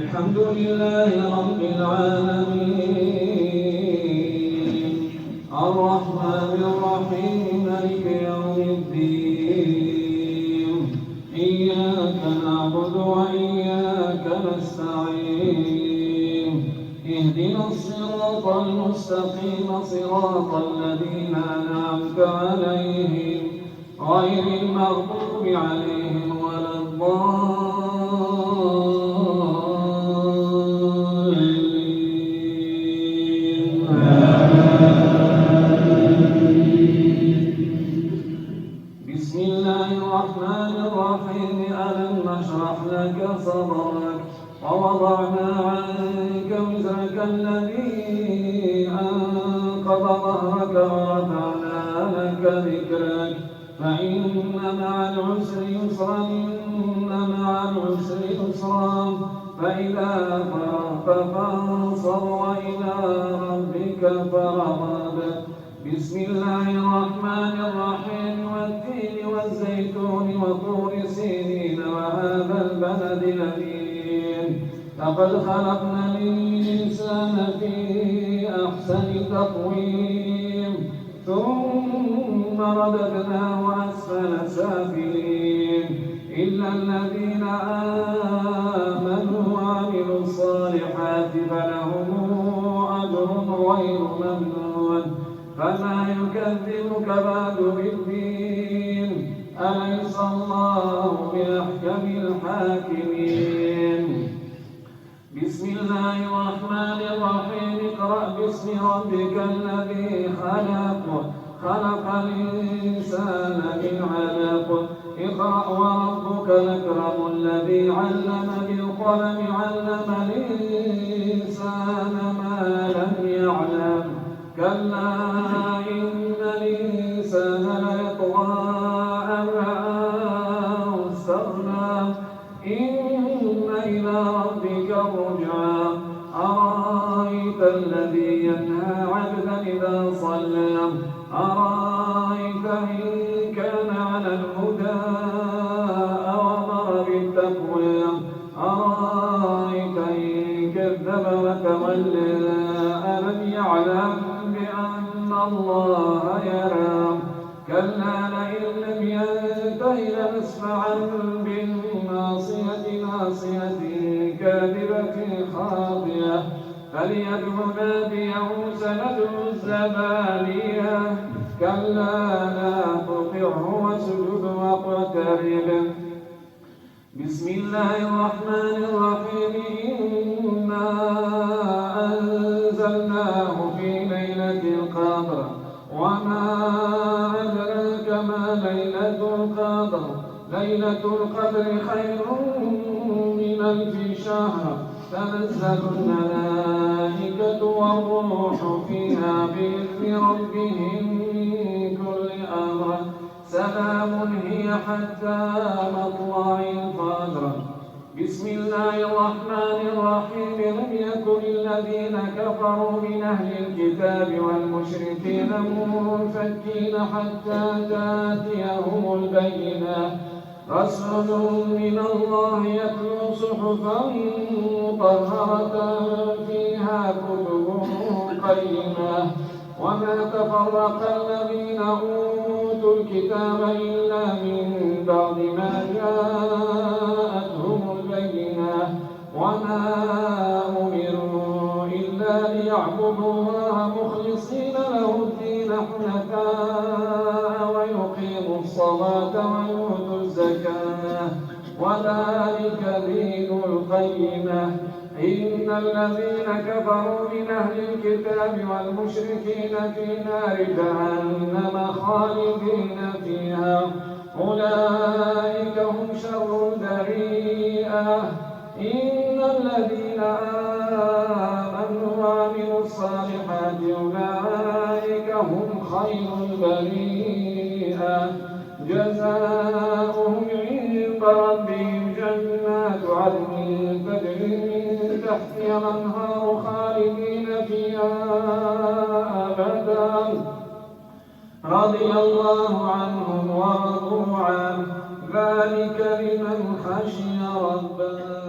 الحمد لله رب العالمين الرحمن الرحيم مالك يوم الدين إياك نعبد وإياك نستعين اهدنا الصراط المستقيم صراط الذين أنعمت عليهم غير المغضوب عليهم ولا الضالين. بسم الله الرحمن الرحيم ألم نشرح لك صدرك ووضعنا عنك وزرك الذي أنقض ظهرك ورفعنا لك ذكرك فإن مع العسر يسرا إن مع العسر يسرا فإذا فرغت فانصب وإلى ربك فارغب. بسم الله الرحمن الرحيم والتين والزيتون وطور سينين وهذا البلد الأمين لقد خلقنا الإنسان في أحسن تقويم ثم رددناه أسفل سافلين إلا الذين آمنوا وعملوا الصالحات فلهم أجر غير ممنون. فما يكذبك بعد بالدين أليس الله بأحكم الحاكمين. بسم الله الرحمن الرحيم اقرأ باسم ربك الذي خلق خلق الإنسان من علق اقرأ وربك الأكرم الذي علم بالقلم علم الإنسان ما لم يعلم كلا إن الإنسان ليطغى أن رآه استغنى إن إلى ربك الرجعى أرأيت الذي ينهى عبدا إذا صلى أرأيت إن كان على الهدى أو أمر بالتقوى أرأيت إن كذب وتولى ألم يعلم بأن الله يرى كلا لئن لم ينته لنسفعا بالناصية ناصية كاذبة خاطئة فليدع ناديه سندع الزبانية كلا لا تطعه واسجد واقترب. بسم الله الرحمن الرحيم إنا أنزلناه في ليلة القدر وما أدراك ما ليلة القدر ليلة القدر خير من 1000 شهر تنزل الملائكة والروح فيها بإذن ربهم من كل أمر سلام هي حتى مطلع الفجر. بسم الله الرحمن الرحيم لم يكن الذين كفروا من أهل الكتاب والمشركين منفكين حتى تأتيهم البينة رسول من الله يتلو صحفا مطهرة فيها كتب قيمة وما تفرق الذين أوتوا الكتاب إلا من بعد ما جاءتهم البينة وما أمروا إلا ليعبدوا الله مخلصين له الدين حنفاء ويقيموا الصلاة ويؤتوا الزكاة وذلك دين القيمة. إن الذين كفروا من أهل الكتاب والمشركين في نار جهنم خالدين فيها أولئك هم شر البريئة. إن الذين آمنوا وعملوا الصالحات أولئك هم خير البريئة جزاؤهم عند ربهم جنات عدن تجري من تحتها الأنهار خالدين فيها أبدا رضي الله عنهم ورضوا عنه ذلك لمن خشي ربه.